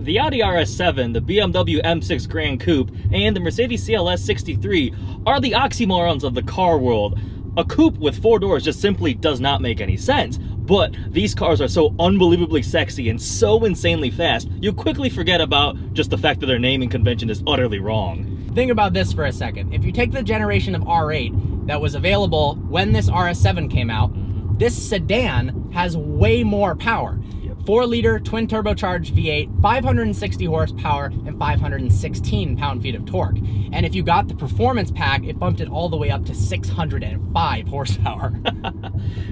The Audi RS7, the BMW M6 Grand Coupe, and the Mercedes CLS 63 are the oxymorons of the car world. A coupe with 4 doors just simply does not make any sense. But these cars are so unbelievably sexy and so insanely fast, you quickly forget about just the fact that their naming convention is utterly wrong. Think about this for a second. If you take the generation of R8 that was available when this RS7 came out, this sedan has way more power. 4-liter twin turbocharged V8, 560 horsepower, and 516 pound-feet of torque. And if you got the performance pack, it bumped it all the way up to 605 horsepower.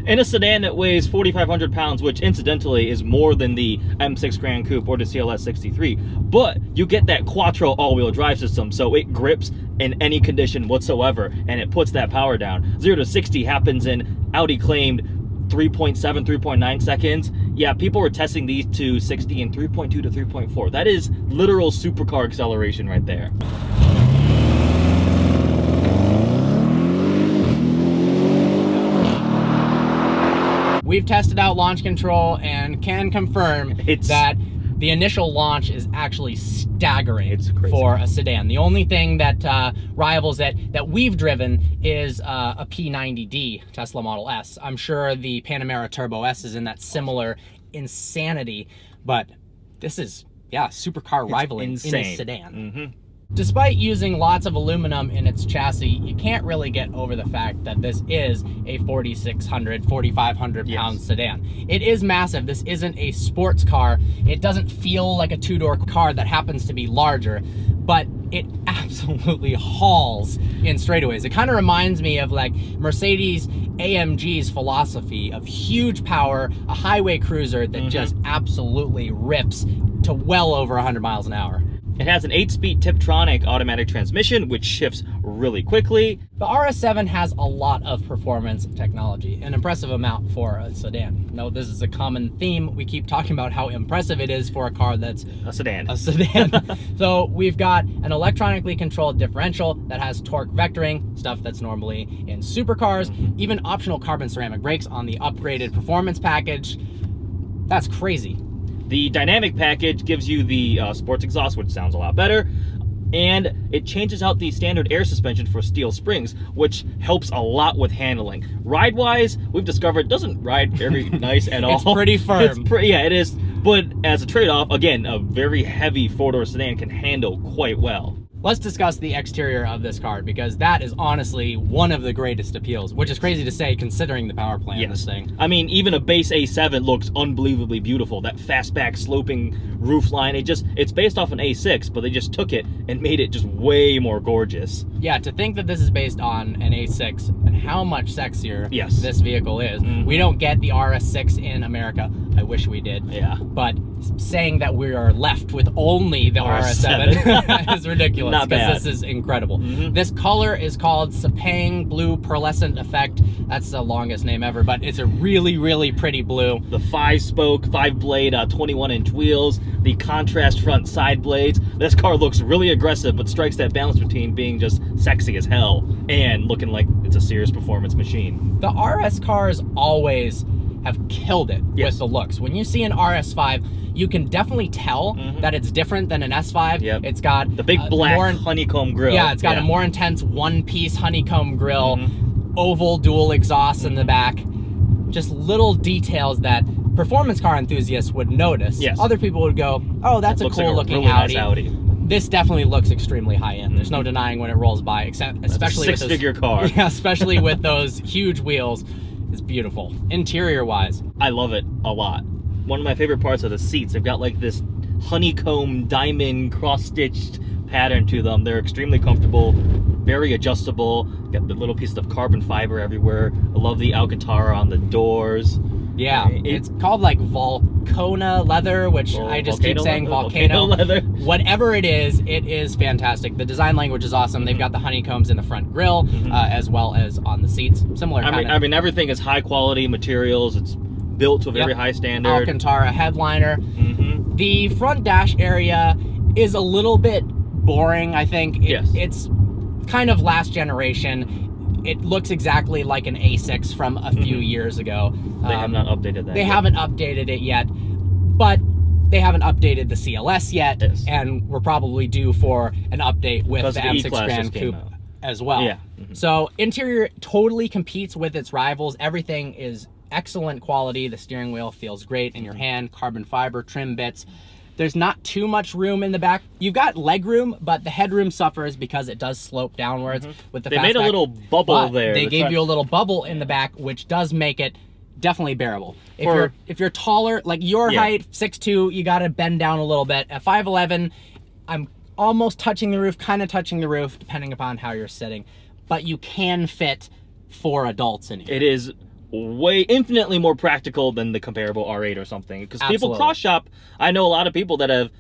In a sedan that weighs 4,500 pounds, which incidentally is more than the M6 Grand Coupe or the CLS 63, but you get that quattro all-wheel drive system, so it grips in any condition whatsoever, and it puts that power down. 0 to 60 happens in Audi claimed 3.7, 3.9 seconds. Yeah, people were testing these to 60 in 3.2 to 3.4. That is literal supercar acceleration right there. We've tested out launch control and can confirm that the initial launch is actually staggering for a sedan. The only thing that rivals it that we've driven is a P90D Tesla Model S. I'm sure the Panamera Turbo S is in that similar insanity, but this is, yeah, supercar rivaling in a sedan. Despite using lots of aluminum in its chassis, you can't really get over the fact that this is a 4,600, 4,500 pound sedan. It is massive. This isn't a sports car. It doesn't feel like a 2-door car that happens to be larger, but it absolutely hauls in straightaways. It kind of reminds me of like Mercedes AMG's philosophy of huge power, a highway cruiser that just absolutely rips to well over 100 miles an hour. It has an 8-speed Tiptronic automatic transmission, which shifts really quickly. The RS7 has a lot of performance technology, an impressive amount for a sedan. No, this is a common theme. We keep talking about how impressive it is for a car that's a sedan. So we've got an electronically controlled differential that has torque vectoring, stuff that's normally in supercars, even optional carbon ceramic brakes on the upgraded performance package. That's crazy. The dynamic package gives you the sports exhaust, which sounds a lot better, and it changes out the standard air suspension for steel springs, which helps a lot with handling. Ride-wise, we've discovered it doesn't ride very nice at all. It's pretty firm. Yeah, it is. But as a trade-off, again, a very heavy 4-door sedan can handle quite well. Let's discuss the exterior of this car, because that is honestly one of the greatest appeals, which is crazy to say considering the power plant of this thing. I mean, even a base A7 looks unbelievably beautiful. That fastback sloping roof line, it's based off an A6, but they just took it and made it just way more gorgeous. Yeah, to think that this is based on an A6 and how much sexier this vehicle is. We don't get the RS6 in America. I wish we did. Yeah. But saying that we are left with only the RS7 is ridiculous. Not bad. This is incredible. This color is called Sepang Blue Pearlescent Effect. That's the longest name ever, but it's a really, really pretty blue. The 5-spoke, 5-blade, 21-inch wheels, the contrast front side blades. This car looks really aggressive, but strikes that balance between being just sexy as hell and looking like it's a serious performance machine. The RS cars always have killed it with the looks. When you see an RS5, you can definitely tell that it's different than an S5. It's got the big black honeycomb grille. Yeah, it's got a more intense one-piece honeycomb grille, oval dual exhaust in the back. Just little details that performance car enthusiasts would notice. Other people would go, oh, that's a cool looking Audi. Nice Audi. This definitely looks extremely high-end. There's no denying when it rolls by, especially with those 6-figure car. Yeah, especially with those huge wheels. It's beautiful. Interior-wise, I love it a lot. One of my favorite parts are the seats. They've got like this honeycomb diamond cross-stitched pattern to them. They're extremely comfortable, very adjustable. Got the little pieces of carbon fiber everywhere. I love the Alcantara on the doors. Yeah, it's called like Volcona leather, which I just keep saying volcano leather. Whatever it is fantastic. The design language is awesome. They've got the honeycombs in the front grille, as well as on the seats. Similar kind of. I mean, everything is high quality materials. It's built to a very high standard. Alcantara headliner. The front dash area is a little bit boring, I think. It's kind of last generation. It looks exactly like an A6 from a few years ago. They have not updated that They haven't updated it yet. But they haven't updated the CLS yet, and we're probably due for an update with the M6 Grand Coupe as well. Yeah. So interior totally competes with its rivals. Everything is excellent quality. The steering wheel feels great in your hand, carbon fiber trim bits. There's not too much room in the back. You've got leg room, but the headroom suffers because it does slope downwards with the fastback. They made a little bubble there. They gave you a little bubble in the back, which does make it definitely bearable. If you're taller, like your height, 6'2", you got to bend down a little bit. At 5'11", I'm almost touching the roof, kind of touching the roof, depending upon how you're sitting. But you can fit 4 adults in here. It is infinitely more practical than the comparable R8 or something. Because people cross shop. I know a lot of people that have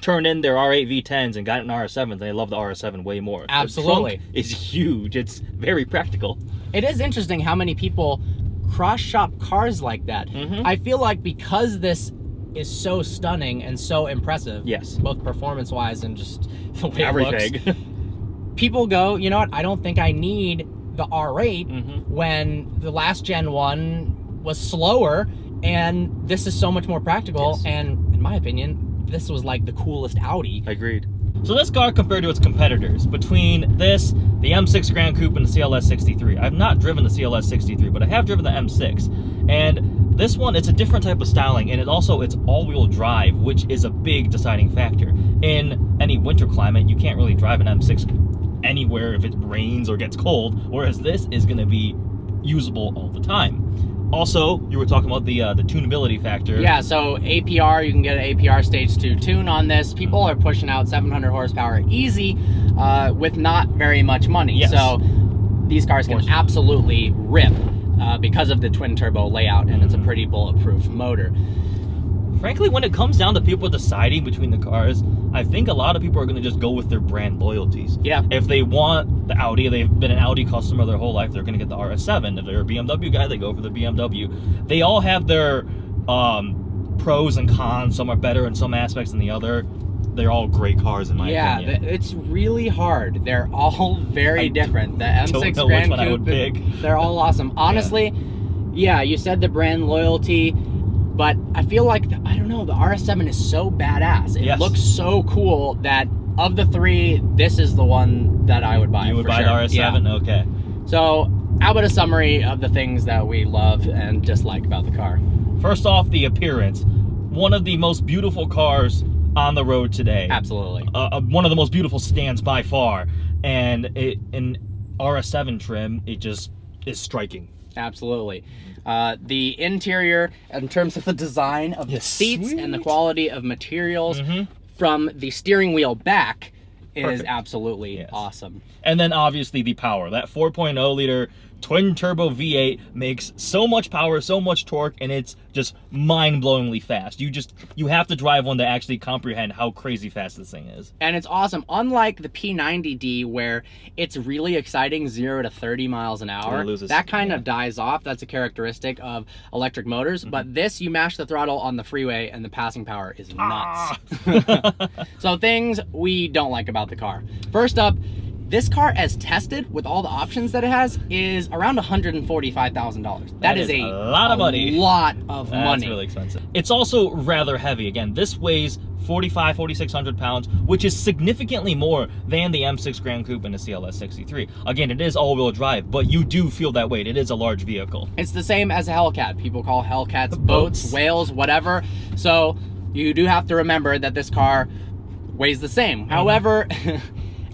turned in their R8 V10s and got an R7s, and they love the R7 way more. Absolutely. The trunk is huge. It's very practical. It is interesting how many people cross shop cars like that. I feel like because this is so stunning and so impressive, both performance wise and just the way it looks, people go, you know what, I don't think I need the R8 when the last gen one was slower, and this is so much more practical. And in my opinion, this was like the coolest Audi. Agreed. So this car compared to its competitors, between this, the M6 Grand Coupe, and the CLS 63. I've not driven the CLS 63, but I have driven the M6. And this one, it's a different type of styling, and it's all-wheel drive, which is a big deciding factor. In any winter climate, you can't really drive an M6 anywhere if it rains or gets cold, whereas this is going to be usable all the time. Also, you were talking about the tunability factor. Yeah, so APR, you can get an APR Stage 2 tune on this. People are pushing out 700 horsepower easy with not very much money. So these cars can absolutely rip because of the twin turbo layout, and it's a pretty bulletproof motor. Frankly, when it comes down to people deciding between the cars, I think a lot of people are going to just go with their brand loyalties. Yeah. If they want the Audi, they've been an Audi customer their whole life, they're going to get the RS7. If they're a BMW guy, they go for the BMW. They all have their pros and cons. Some are better in some aspects than the other. They're all great cars in my opinion. Yeah, it's really hard. They're all very different. The M6 Grand Coupe, they're all awesome. Honestly, yeah, you said the brand loyalty, but I feel like, I don't know, the RS7 is so badass. It looks so cool that of the 3, this is the one that I would buy. You would buy the RS7? Okay. So, how about a summary of the things that we love and dislike about the car? First off, the appearance. One of the most beautiful cars on the road today. Absolutely. One of the most beautiful sedans by far. And in RS7 trim, it just is striking. Absolutely. The interior, in terms of the design of the seats and the quality of materials from the steering wheel back is absolutely awesome. And then obviously the power. That 4.0 liter twin turbo V8 makes so much power, so much torque, and it's just mind-blowingly fast. You have to drive one to actually comprehend how crazy fast this thing is. And it's awesome. Unlike the P90D, where it's really exciting 0 to 30 miles an hour, that kind of dies off. That's a characteristic of electric motors. But this, you mash the throttle on the freeway and the passing power is nuts. So things we don't like about the car. First up, this car, as tested with all the options that it has, is around $145,000. That is a lot of money. That's really expensive. It's also rather heavy. Again, this weighs 4,600 pounds, which is significantly more than the M6 Grand Coupe and the CLS 63. Again, it is all-wheel drive, but you do feel that weight. It is a large vehicle. It's the same as a Hellcat. People call Hellcats boats, whales, whatever. So you do have to remember that this car weighs the same. However,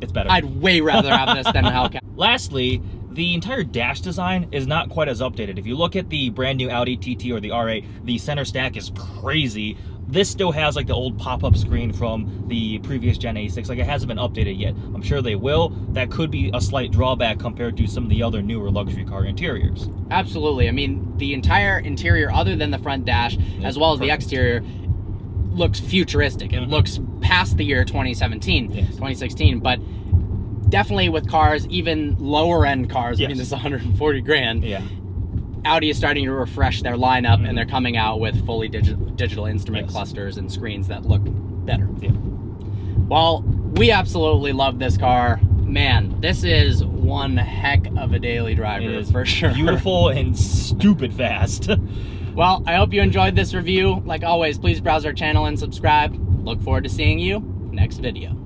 it's better. I'd way rather have this than a Hellcat. Lastly, the entire dash design is not quite as updated. If you look at the brand new Audi TT or the R8, the center stack is crazy. This still has like the old pop-up screen from the previous Gen A6. Like, it hasn't been updated yet. I'm sure they will. That could be a slight drawback compared to some of the other newer luxury car interiors. Absolutely. I mean, the entire interior, other than the front dash, as well as the exterior, looks futuristic. It looks past the year 2017, 2016, but definitely with cars, even lower end cars, I mean, this is 140 grand. Audi is starting to refresh their lineup, and they're coming out with fully digital instrument clusters and screens that look better. Well, we absolutely love this car. Man, this is one heck of a daily driver, for sure. Beautiful and stupid fast. Well, I hope you enjoyed this review. Like always, please browse our channel and subscribe. Look forward to seeing you next video.